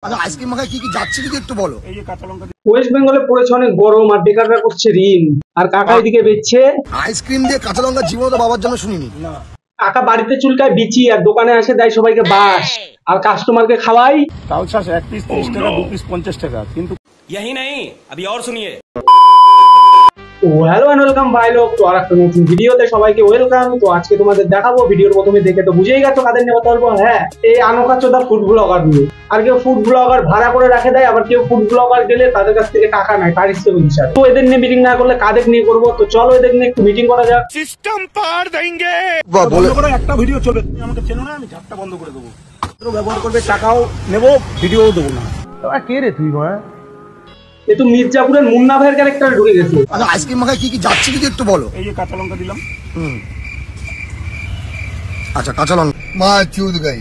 Ice cream মাখায় কি কি যাচ্ছে যদি একটু বলো। এই যে কাঁচা লঙ্কা ওয়েস্ট বেঙ্গলে পড়েছে অনেক গরম আর বেকাররা করছে ঋণ আর কাকা এদিকে বেচছে আইসক্রিম দিয়ে কাঁচা লঙ্কা জীবনে তো বাবার জন্য শুনিনি। না কাকা বাড়িতে চুলকায় বিচি আর দোকানে আসে দেয় সবাইকে বাস আর কাস্টমারকে খাওয়াই তাল চাষ এক পিস 30 টাকা, 2 পিস 50 টাকা। কিন্তু यही नहीं अभी और सुनिए। তো হ্যালো এন্ড ওয়েলকাম ভাই লোক, তো আরেকটা নতুন ভিডিওতে সবাইকে ওয়েলকাম। তো আজকে তোমাদের দেখাবো, ভিডিওর প্রথমে দেখে তো বুঝেই গেছো কাদের নিয়ে কথা বলবো। হ্যাঁ, এই আনোকাচোদা ফুড ব্লগার নিয়ে। আর কেউ ফুড ব্লগার ভাড়া করে রাখে দেয়, আবার কেউ ফুড ব্লগার গেলে তাদের কাছ থেকে টাকা নেয় পারিশ্রমিক হিসাবে। তো এদের নিয়ে মিটিং না করলে কাদের নিয়ে করবো? তো চলো এদের নিয়ে একটু মিটিং করা যাক। सिस्टम पार देंगे। বন্ধ করে একটা ভিডিও চলবে, তুমি আমাকে চেনো না, আমি ঝাপটা বন্ধ করে দেবো। ব্যবহার করবে, টাকাও নেবো, ভিডিওও দেবো না। কে রে তুই ভাই? এ তো মির্জাপুরের মুন্না ভাইয়ের ক্যারেক্টারে ঢুকে গেছে। আইসক্রিম মাখায় কি কি যাচ্ছে যদি একটু বলো। এই যে কাঁচা লঙ্কা দিলাম। আচ্ছা কাঁচা লঙ্কা মা চুদ গাই।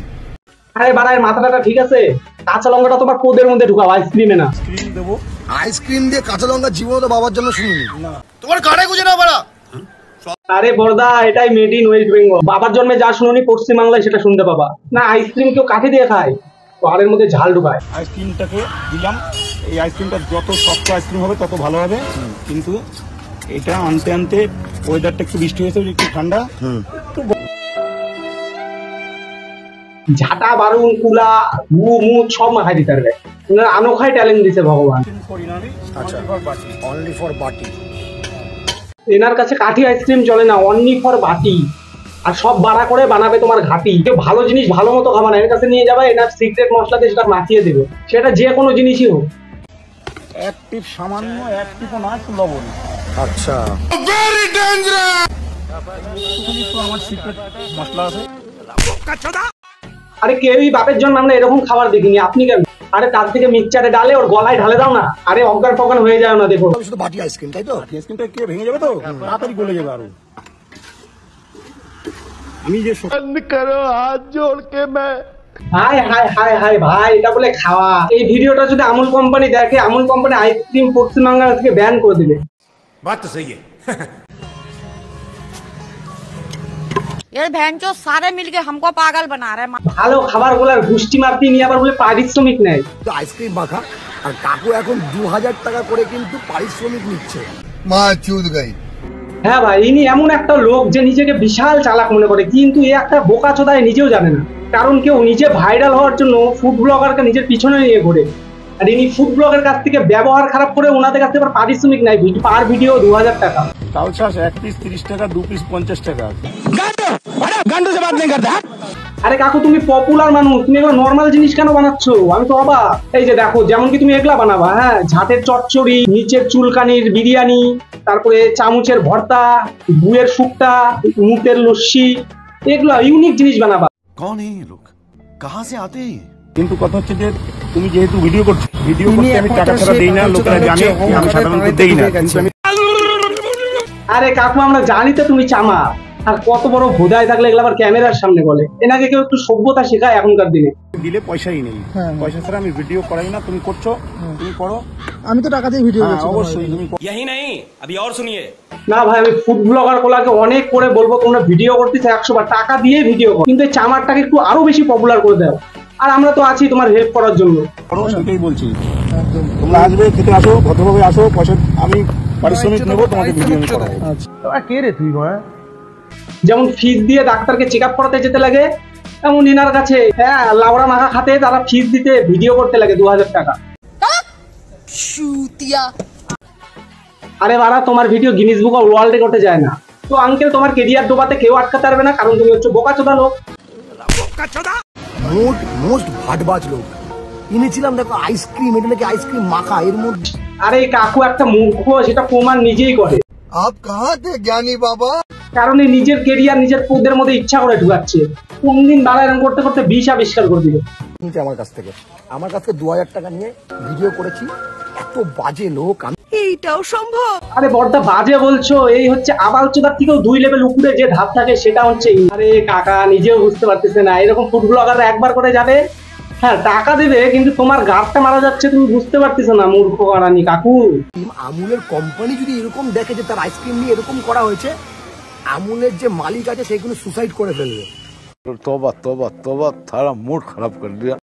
আরে বাড়ায় মাথাটা ঠিক আছে, কাঁচা লঙ্কাটা তোমার কোদের মধ্যে ঢুকাও, আইসক্রিমে না। স্ক্রিন দেবো। আইসক্রিম দিয়ে কাঁচা লঙ্কা জীবনে তো বাবার জন্য শুনিনি। না তোমার কানে গুজে না বাড়া। আরে বর্দা, এটাই মেড ইন ওয়েস্ট বেঙ্গল। বাবার জন্মে যা শুনুনি পশ্চিমবাংলায় সেটা শুনতে পাবা না। আইসক্রিম কেউ কাঠি দিয়ে খায়, পাহাড়ের মধ্যে ঝাল ঢুকায়। আইসক্রিমটাকে দিলাম। এই আইসক্রিমটা যত শক্ত আইসক্রিম হবে তত ভালো হবে। কিন্তু এটা আনতে আনতে ওয়েদারটা একটু বৃষ্টি হয়েছে, একটু ঠান্ডা। ঝাঁটা বারুন কুলা মুখ সব মাখাই দিতে পারবে। আনোখাই ট্যালেন্ট দিছে ভগবান। আচ্ছা অনলি ফর বাটি। এনার কাছে কাঠি আইসক্রিম চলে না, অনলি ফর বাটি। আর সব বাড়া করে বানাবে তোমার ঘাটি। কেউ ভালো জিনিস ভালো মতো খাবা না, এর কাছে নিয়ে যাবে, এনার সিক্রেট মশলা দিয়ে সেটা মাখিয়ে দেবে, সেটা যে কোনো জিনিসই হোক। এক টিপ সামান্য, এক টিপও না, একটু লবণ। আচ্ছা वेरी डेंजरस। আমার সিক্রেট মশলা আছে। আরে কেউই বাপের জন্য আমরা এরকম খাবার দেখিনি, আপনি কেন? আরে তার থেকে মিক্সচারে ডালে ওর গলায় ঢালে দাও না। আরে অজ্ঞান ফজ্ঞান হয়ে যায় না, দেখো। শুধু বাটি আইসক্রিম তাই তো। আইসক্রিমটা কে ভেঙে যাবে তো, তাড়াতাড়ি গলে যাবে। আরো আমি যে হাই হাই হাই হাই ভাই, এটা বলে খাওয়া? এই ভিডিওটা যদি আমুল কোম্পানি দেখে, আমুল কোম্পানি আইসক্রিম পশ্চিমবাংলা থেকে ব্যান করে দিবে। बात तो सही है। ये भैंचो सारे मिलके हमको पागल बना रहे हैं। ভালো খাবার গুলার গুষ্টি মারতে নিয়ে আবার বলে পারিশ্রমিক নেয়। আইসক্রিম মাখা আর কাকু এখন 2000 টাকা করে কিন্তু পারিশ্রমিক নিচ্ছে। মা চুদ গাই। হ্যাঁ ভাই, ইনি এমন একটা লোক যে নিজেকে বিশাল চালাক মনে করে, কিন্তু এ একটা বোকা চোদায় নিজেও জানে না। কারণ কেউ নিজে ভাইরাল হওয়ার জন্য ফুড ব্লগারকে নিজের পিছনে নিয়ে ঘোরে, আর ইনি ফুড ব্লগের কাছ থেকে ব্যবহার খারাপ করে ওনাদের কাছ থেকে পারিশ্রমিক নেয়, পার ভিডিও 2000 টাকা। তাল চাষ এক পিস 30 টাকা, 2 পিস 50 টাকা। আরে কাকু, তুমি পপুলার মানুষ, তুমি এগুলো নর্মাল জিনিস কেন বানাচ্ছ? আমি তো অবাক। এই যে দেখো, যেমন কি তুমি এগুলা বানাবা, হ্যাঁ, ঝাঁটের চচ্চড়ি, নিচের চুলকানির বিরিয়ানি, তারপরে চামচের ভর্তা, গুয়ের শুক্তা, মুখের লস্যি, এগুলা ইউনিক জিনিস বানাবা। कौन है ये लोग, कहाँ से आते हैं? কিন্তু কথা হচ্ছে যে তুমি যেহেতু ভিডিও করছো, ভিডিও করতে আমি টাকা ছাড়া দেই না, লোকেরা জানে যে আমি সাধারণত দেই না। কিন্তু আমি আরে কাকু, আমরা জানি তো তুমি চামা, আর কত বড় ভোদায় থাকলে এগুলো আবার ক্যামেরার সামনে বলে। এনাকে কেউ একটু সভ্যতা শেখায় এখনকার দিনে। দিলে পয়সাই নেই, পয়সা ছাড়া আমি ভিডিও করাই না। তুমি করছো, তুমি করো। আমি তো টাকা দিয়ে ভিডিও করছি। অবশ্যই তুমি यही नहीं अभी और सुनिए। না ভাই, আমি ফুড ব্লগার গুলাকে অনেক করে বলবো তোমরা ভিডিও করতেছে 100 বার, টাকা দিয়ে ভিডিও করো, কিন্তু এই চামারটাকে একটু আরো বেশি পপুলার করে দাও। আর আমরা তো আছি তোমার হেল্প করার জন্য। করো, সেটাই বলছি। তোমরা আসবে, খেতে আসো, ভদ্রভাবে আসো, পয়সা আমি পারিশ্রমিক নেবো, তোমাকে ভিডিও আমি করাবো। কে রে তুই ভাই? যেমন ফিস দিয়ে ডাক্তারকে চেক আপ করাতে যেতে লাগে, এমন ইনার কাছে হ্যাঁ লাউড়া মাখা খাতে তারা ফিস দিতে ভিডিও করতে লাগে 2000 টাকা। আরে বাড়া, তোমার video Guinness book of world রেকর্ডে যায় না। তো আঙ্কেল, তোমার কেরিয়ার ডোবাতে কেউ আটকাতে পারবে না, কারণ তুমি হচ্ছে বোকাচোদা লোক। মোস্ট ভাটবাজ লোক কিনেছিলাম, দেখো আইসক্রিম, এটা নাকি আইসক্রিম মাখা এর মধ্যে। আরে কাকু একটা মূর্খ, সেটা প্রমাণ নিজেই করে। আপ কাহা থে জ্ঞানী বাবা? কারণ এই নিজের কেরিয়ার নিজের পদের মধ্যে ইচ্ছা করে ঢুকাচ্ছে। কোন দিন বাড়া এরকম করতে করতে বিষ আবিষ্কার করে দিবে। আমার কাছ থেকে 2000 টাকা নিয়ে ভিডিও করেছি। এত বাজে লোক। এইটাও সম্ভব? আরে বড়দা বাজে বলছো, এই হচ্ছে আবালচোদার থেকেও 2 লেভেল উপরে যে ধাপ থাকে সেটা হচ্ছে। আরে কাকা নিজেও বুঝতে পারতেছে না, এরকম ফুড ব্লগাররা একবার করে যাবে, হ্যাঁ টাকা দেবে, কিন্তু তোমার গাছটা মারা যাচ্ছে, তুমি বুঝতে পারতেছো না, মূর্খ কারানি কাকু। আমুলের কোম্পানি যদি এরকম দেখে যে তার আইসক্রিম নিয়ে এরকম করা হয়েছে, আমুলের যে মালিক আছে সেগুলো সুসাইড করে ফেলবে। तौबा तौबा तौबा, थारा मूड खराब कर दिया।